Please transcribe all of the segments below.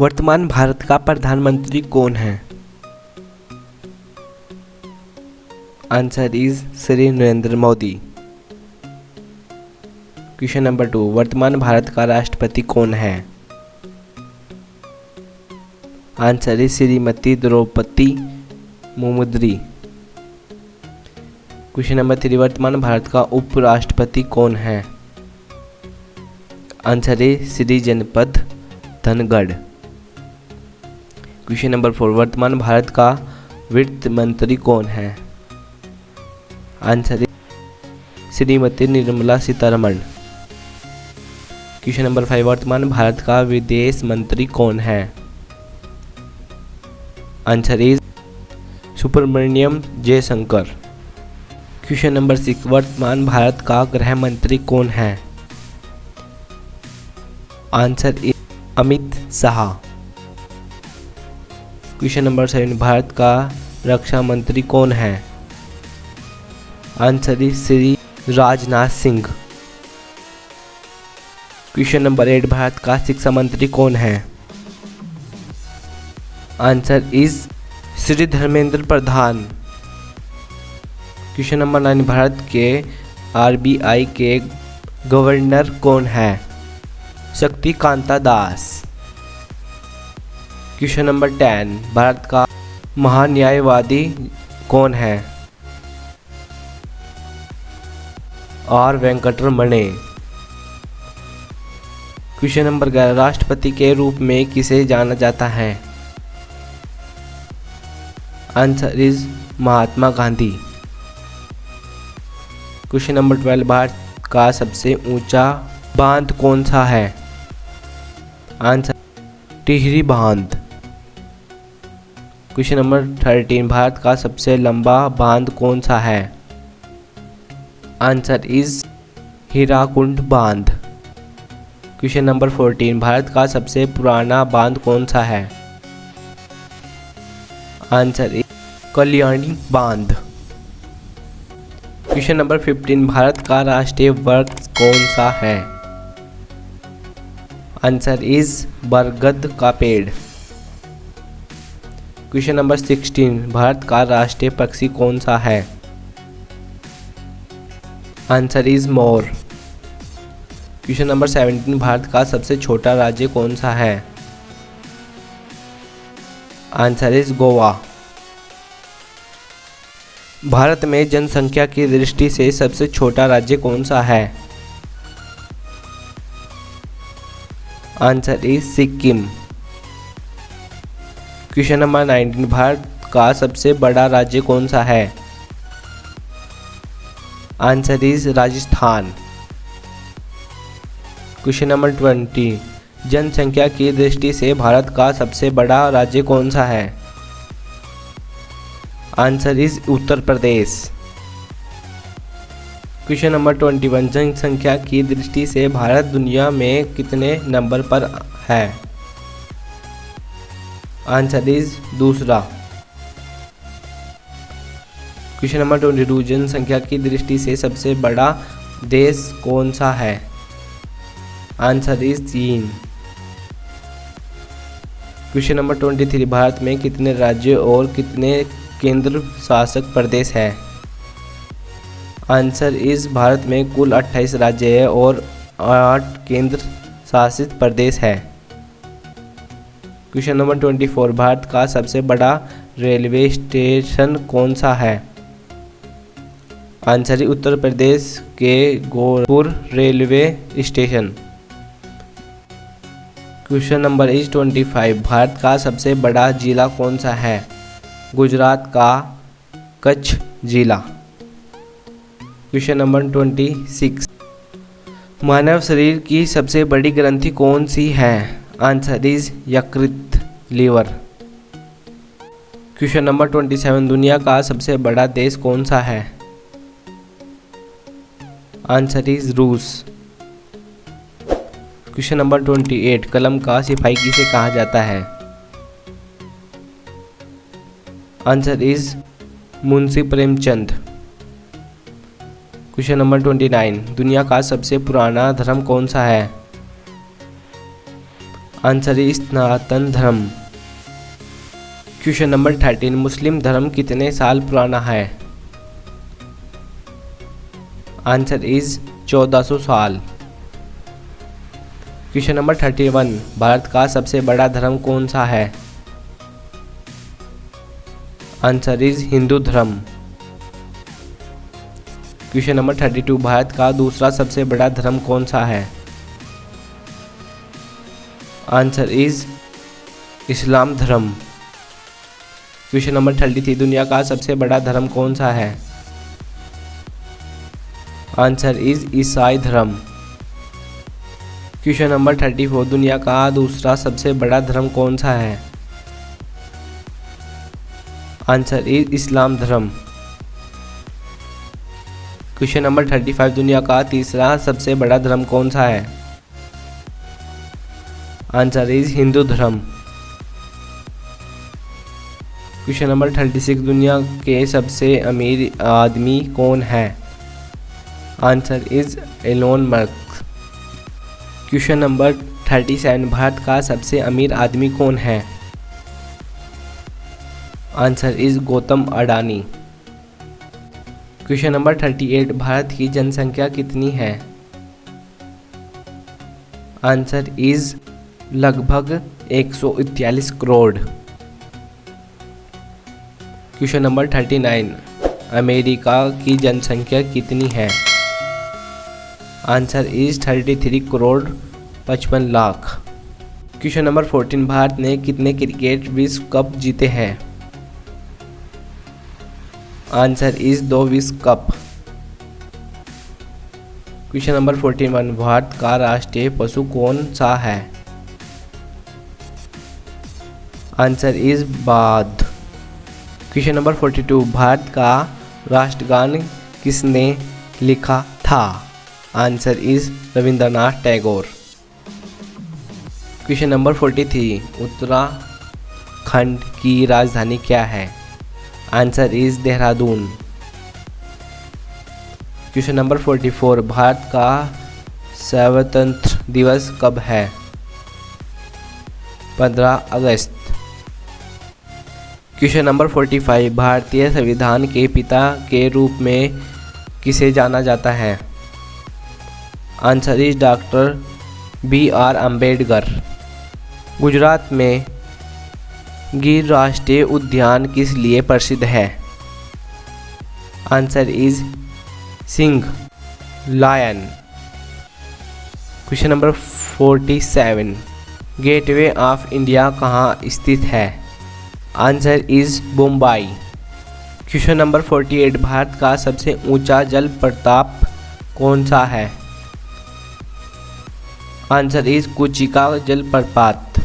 वर्तमान भारत का प्रधानमंत्री कौन है? Answer is Shri Narendra Modi. Question number 2, वर्तमान भारत का राष्ट्रपति कौन है? Answer is Shrimati Droupadi Murmu. Question number 3, वर्तमान भारत का उपराष्ट्रपति कौन है? आंसर इज श्री जनपद धनगढ़। क्वेश्चन नंबर 4, वर्तमान भारत का वित्त मंत्री कौन है? Answer is Shrimati Nirmala Sitharaman. Question number 5, वर्तमान भारत का विदेश मंत्री कौन है? Answer is Subrahmanyam Jaishankar. Question number 6, वर्तमान भारत का गृह मंत्री कौन है? Answer is Amit Shah. Question number 7, Bharat का रक्षा मंत्री कौन है? Answer is Shri Rajnath Singh. Question number 8, Bharat का शिक्षा मंत्री कौन है? Answer is Shri Dharmendra Pradhan. Question number 9, Bharat के आरबीआई के गवर्नर कौन है? शक्तिकांता दास। क्वेश्चन नंबर 10, भारत का महान्यायवादी कौन है? आर वेंकटरमण। क्वेश्चन नंबर 11, राष्ट्रपति के रूप में किसे जाना जाता है? Answer is Mahatma Gandhi. Question number 12, Bharat का सबसे ऊंचा बांध कौन सा है? आंसर टिहरी बांध। क्वेश्चन नंबर 13, भारत का सबसे लंबा बांध कौन सा है? आंसर इज हीराकुंड बांध। क्वेश्चन नंबर 14, भारत का सबसे पुराना बांध कौन सा है? आंसर इज कल्याणी बांध। क्वेश्चन नंबर 15, भारत का राष्ट्रीय वृक्ष कौन सा है? आंसर इज बरगद का पेड़। क्वेश्चन नंबर 16, भारत का राष्ट्रीय पक्षी कौन सा है? Answer is more. Question number 17, Bharat का सबसे छोटा राज्य कौन सा है? Answer is Goa. भारत में जनसंख्या की दृष्टि से सबसे छोटा राज्य कौन सा है? Answer is Sikkim. Question number 19, Bharat का सबसे बड़ा राज्य कौन सा है? Answer is Rajasthan. Question number 20, जनसंख्या की दृष्टि से भारत का सबसे बड़ा राज्य कौन सा है? Answer is Uttar Pradesh. Question number 21, जनसंख्या की दृष्टि से भारत दुनिया में कितने नंबर पर है? आंसर इज दूसरा। क्वेश्चन नंबर 22, जनसंख्या की दृष्टि से सबसे बड़ा देश कौन सा है? आंसर इज चीन। क्वेश्चन नंबर 23, भारत में कितने राज्य और कितने केंद्र शासित प्रदेश है? आंसर इज भारत में कुल 28 राज्य है और 8 केंद्र शासित प्रदेश है। क्वेश्चन नंबर 24, भारत का सबसे बड़ा रेलवे स्टेशन कौन सा है? आंसर इज उत्तर प्रदेश के Gorakhpur railway station. Question number is 25, Bharat का सबसे बड़ा जिला कौन सा है? गुजरात का कच्छ जिला। क्वेश्चन नंबर 26, मानव शरीर की सबसे बड़ी ग्रंथि कौन सी है? आंसर इज यकृत लीवर। क्वेश्चन नंबर 27, दुनिया का सबसे बड़ा देश कौन सा है? आंसर इज रूस। क्वेश्चन नंबर 28, कलम का सिपाही किसे कहा जाता है? Answer is Munshi Premchand. Question number 29, दुनिया का सबसे पुराना धर्म कौन सा है? आंसर इज सनातन धर्म। क्वेश्चन नंबर 13, मुस्लिम धर्म कितने साल पुराना है? आंसर इज 1400 साल। क्वेश्चन नंबर 31, भारत का सबसे बड़ा धर्म कौन सा है? आंसर इज हिंदू धर्म। क्वेश्चन नंबर 32, भारत का दूसरा सबसे बड़ा धर्म कौन सा है? आंसर इज इस्लाम धर्म। क्वेश्चन नंबर 33, दुनिया का सबसे बड़ा धर्म कौन सा है? आंसर इज ईसाई धर्म। क्वेश्चन नंबर 34, दुनिया का दूसरा सबसे बड़ा धर्म कौन सा है? आंसर इज इस्लाम धर्म। क्वेश्चन नंबर 35, दुनिया का तीसरा सबसे बड़ा धर्म कौन सा है? आंसर इज हिंदू धर्म। क्वेश्चन नंबर 36, दुनिया के सबसे अमीर आदमी कौन है? Answer is Elon Musk. Question number 37, Bharat का सबसे अमीर आदमी कौन है? Answer is Gautam Adani. Question number 38, Bharat की जनसंख्या कितनी है? आंसर इज लगभग 141 करोड़। क्वेश्चन नंबर 39, अमेरिका की जनसंख्या कितनी है? Answer is 33 crore 55 lakh. Question number 14, Bharat ने कितने क्रिकेट विश्व कप जीते हैं? आंसर इज 2 विश्व कप। क्वेश्चन नंबर 41, भारत का राष्ट्रीय पशु कौन सा है? आंसर इज बाघ। क्वेश्चन नंबर 42, भारत का राष्ट्रगान किसने लिखा था? Answer is Rabindranath Tagore. Question number 43, Uttarakhand की राजधानी क्या है? Answer is Dehradun. Question number 44, Bharat का स्वतंत्रता दिवस कब है? 15 अगस्त। क्वेश्चन नंबर 45, भारतीय संविधान के पिता के रूप में किसे जाना जाता है? Answer is doctor BR Ambedkar. Gujarat में गिर राष्ट्रीय उद्यान किस लिए प्रसिद्ध है? आंसर इज सिंह lion. Question number 47, Gateway of India कहाँ स्थित है? Answer is Mumbai. Question number 48, Bharat का सबसे ऊंचा जल प्रपात कौन सा है? आंसर इज कुचिका जलप्रपात।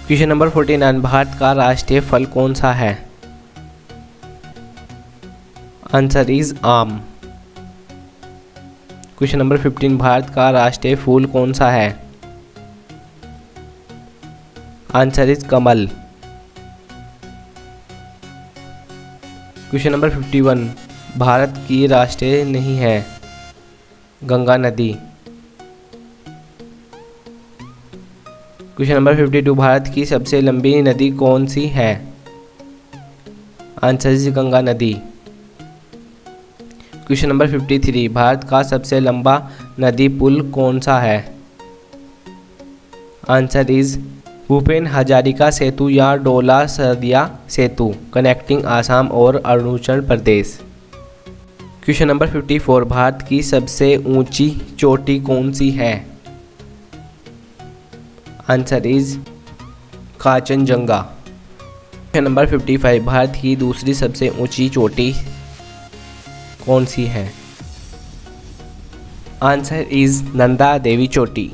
क्वेश्चन नंबर 49, भारत का राष्ट्रीय फल कौन सा है? आंसर इज आम। क्वेश्चन नंबर 15, भारत का राष्ट्रीय फूल कौन सा है? Answer is Kamal. Question number 51, Bharat की राष्ट्रीय नदी है गंगा नदी। क्वेश्चन नंबर 52, भारत की सबसे लंबी नदी कौन सी है? आंसर इज गंगा नदी। क्वेश्चन नंबर 53, भारत का सबसे लंबा नदी पुल कौन सा है? आंसर इज भूपेन हजारिका सेतु या डोला सरदिया सेतु, कनेक्टिंग आसाम और अरुणाचल प्रदेश। क्वेश्चन नंबर 54, भारत की सबसे ऊंची चोटी कौन सी है? Answer is Kanchenjunga. Question number 55, Bharat की दूसरी सबसे ऊंची चोटी कौन सी है? आंसर इज नंदा देवी चोटी।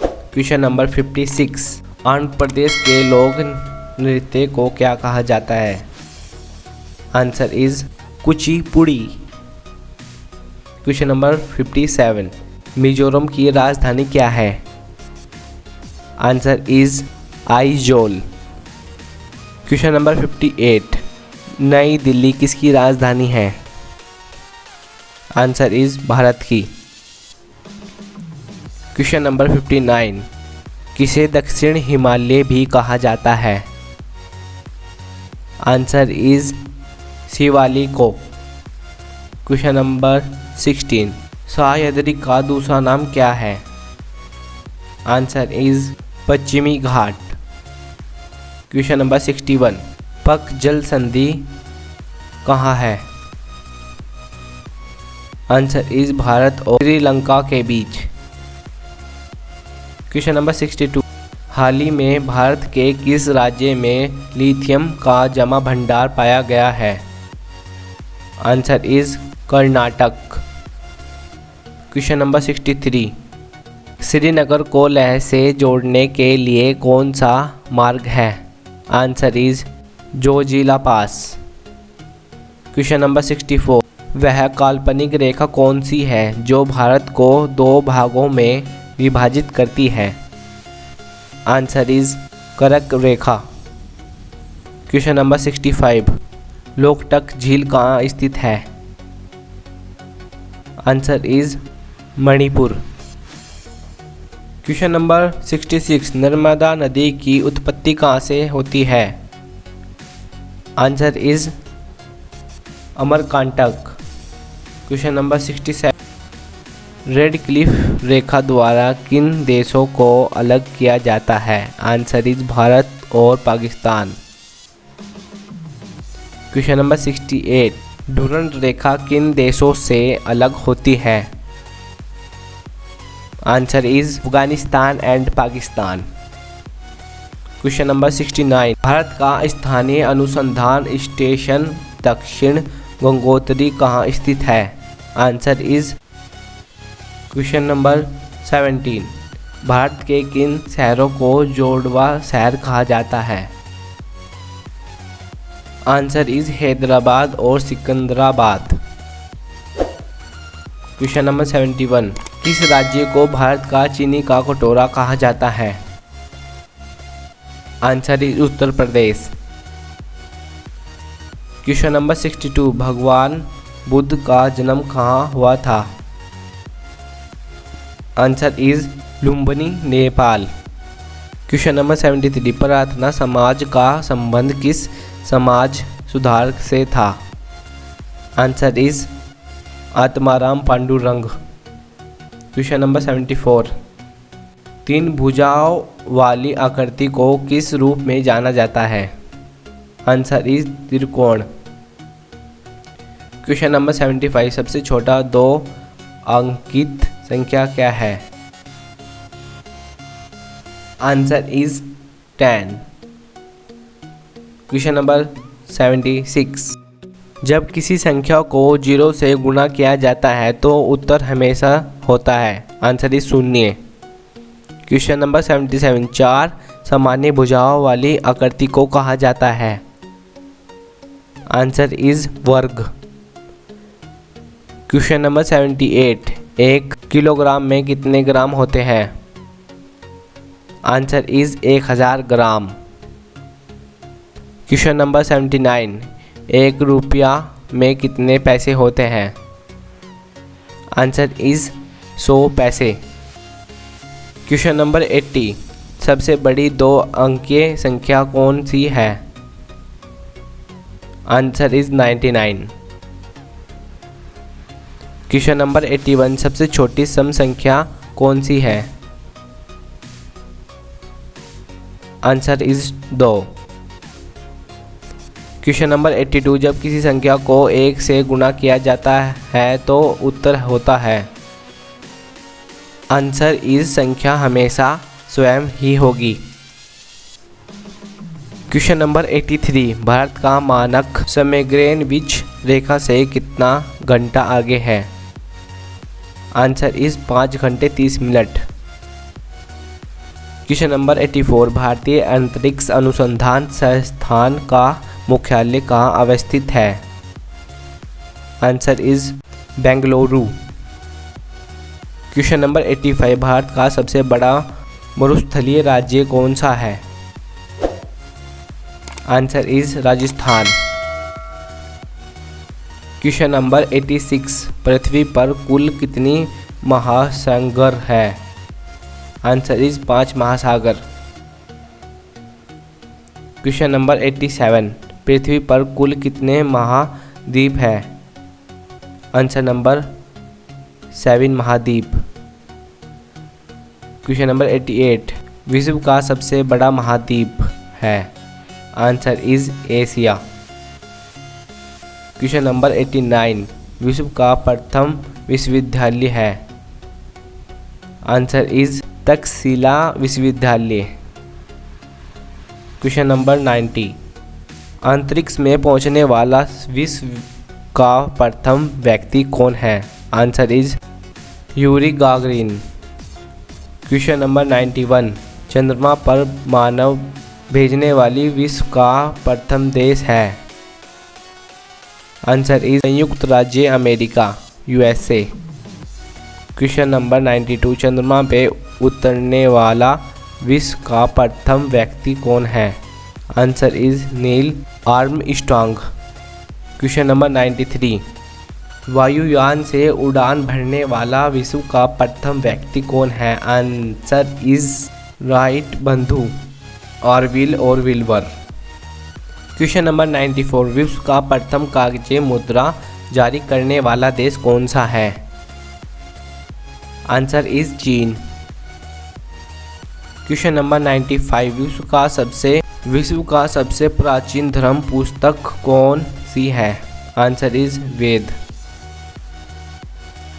क्वेश्चन नंबर 56, आंध्र प्रदेश के लोक नृत्य को क्या कहा जाता है? Answer is Kuchipudi. Question number 57, Mizoram की राजधानी क्या है? Answer is Aizawl. Question number 58, नई दिल्ली किसकी राजधानी है? आंसर इज भारत की। क्वेश्चन नंबर 59, किसे दक्षिण हिमालय भी कहा जाता है? आंसर इज शिवालिक को। क्वेश्चन नंबर 16, सह्याद्री का दूसरा नाम क्या है? आंसर इज पश्चिमी घाट। क्वेश्चन नंबर 61, पक जल संधि कहाँ है? आंसर इज भारत और श्रीलंका के बीच। क्वेश्चन नंबर 62, हाल ही में भारत के किस राज्य में लिथियम का जमा भंडार पाया गया है? Answer is Karnataka. Question number 63, Srinagar को लेह से जोड़ने के लिए कौन सा मार्ग है? Answer is Zoji La pass. Question number 64, वह काल्पनिक रेखा कौन सी है जो भारत को दो भागों में विभाजित करती है? आंसर इज कर्क रेखा। क्वेश्चन नंबर 65, लोकटक झील कहाँ स्थित है? Answer is Manipur. Question number 66, Narmada नदी की उत्पत्ति कहाँ से होती है? Answer is Amarkantak. Question number 67, Radcliffe रेखा द्वारा किन देशों को अलग किया जाता है? आंसर इज भारत और पाकिस्तान। क्वेश्चन नंबर 68, डुरंड रेखा किन देशों से अलग होती है? Answer is Afghanistan and Pakistan. Question number 69, Bharat का स्थानीय अनुसंधान स्टेशन दक्षिण गंगोत्री कहाँ स्थित है? Answer is. Question number 17, Bharat के किन शहरों को जोड़वा शहर कहा जाता है? आंसर इज हैदराबाद और सिकंदराबाद। क्वेश्चन नंबर 71, किस राज्य को भारत का चीनी का कटोरा कहा जाता है? Answer is Uttar Pradesh. Question number 62, भगवान बुद्ध का जन्म कहाँ हुआ था? Answer is Lumbini, Nepal. Question number 73, प्रार्थना समाज का संबंध किस समाज सुधार से था? Answer is Atmaram Pandurang. Question number 74, तीन भुजाओं वाली आकृति को किस रूप में जाना जाता है? आंसर इज त्रिकोण। क्वेश्चन नंबर 75, सबसे छोटा दो अंकित संख्या क्या है? Answer is 10। क्वेश्चन नंबर 76, जब किसी संख्या को 0 से गुणा किया जाता है तो उत्तर हमेशा होता है? आंसर इज शून्य। क्वेश्चन नंबर 77, चार सामान्य भुजाओं वाली आकृति को कहा जाता है? आंसर इज वर्ग। क्वेश्चन नंबर 78, 1 किलोग्राम में कितने ग्राम होते हैं? Answer is 1000 gram. Question number 79, 1 रुपया में कितने पैसे होते हैं? आंसर इज 100 पैसे। क्वेश्चन नंबर 80, सबसे बड़ी दो अंकीय संख्या कौन सी है? Answer is 99। क्वेश्चन नंबर 81, सबसे छोटी सम संख्या कौन सी है? Answer is 2। क्वेश्चन नंबर 82, जब किसी संख्या को 1 से गुणा किया जाता है तो उत्तर होता है? आंसर इज संख्या हमेशा स्वयं ही होगी। क्वेश्चन नंबर 83, भारत का मानक समय ग्रीनविच रेखा से कितना घंटा आगे है? आंसर इज 5 घंटे 30 मिनट। क्वेश्चन नंबर 84, भारतीय अंतरिक्ष अनुसंधान संस्थान का मुख्यालय कहाँ अवस्थित है? Answer is Bengaluru. Question number 85, Bharat का सबसे बड़ा मरुस्थलीय राज्य कौन सा है? Answer is Rajasthan. Question number 86, पृथ्वी पर कुल कितनी महासागर है? आंसर इज 5 महासागर। क्वेश्चन नंबर 87, पृथ्वी पर कुल कितने महाद्वीप है? आंसर नंबर 7 महाद्वीप। क्वेश्चन नंबर 88, विश्व का सबसे बड़ा महाद्वीप है? Answer is Asia. Question number 89, विश्व का प्रथम विश्वविद्यालय है? आंसर इज तक्षशिला विश्वविद्यालय। क्वेश्चन नंबर 90, अंतरिक्ष में पहुंचने वाला विश्व का प्रथम व्यक्ति कौन है? Answer is Yuri Gagarin. Question number 91, चंद्रमा पर मानव भेजने वाली विश्व का प्रथम देश है? आंसर इज संयुक्त राज्य अमेरिका, यूएसए। क्वेश्चन नंबर 92, चंद्रमा पे उतरने वाला विश्व का प्रथम व्यक्ति कौन है? Answer is Neil Armstrong. Question number 93, वायुयान से उड़ान भरने वाला विश्व का प्रथम व्यक्ति कौन है? आंसर इज राइट बंधु ऑरविल और विल्बर। क्वेश्चन नंबर 94, विश्व का प्रथम कागजी मुद्रा जारी करने वाला देश कौन सा है? आंसर इज चीन। क्वेश्चन नंबर 95, विश्व का सबसे प्राचीन धर्म पुस्तक कौन सी है? Answer is Veda.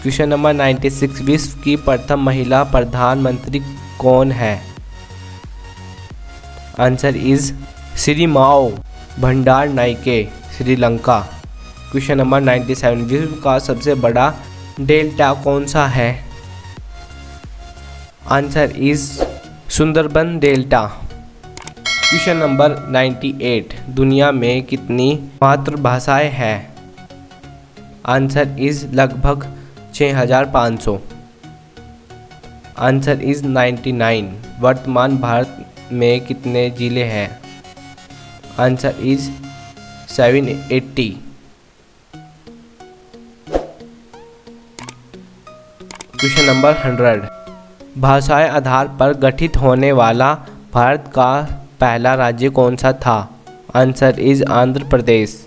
Question number 96, विश्व की प्रथम महिला प्रधानमंत्री कौन है? आंसर इज श्री माओ भंडार नाइके, श्रीलंका। क्वेश्चन नंबर 97, विश्व का सबसे बड़ा डेल्टा कौन सा है? Answer is Sundarban delta. Question number 98, दुनिया में कितनी मातृभाषाएं हैं? आंसर इज लगभग 6500। Answer is 99। वर्तमान भारत में कितने जिले हैं? Answer is 780। क्वेश्चन नंबर 100, भाषाई आधार पर गठित होने वाला भारत का पहला राज्य कौन सा था? Answer is Andhra Pradesh.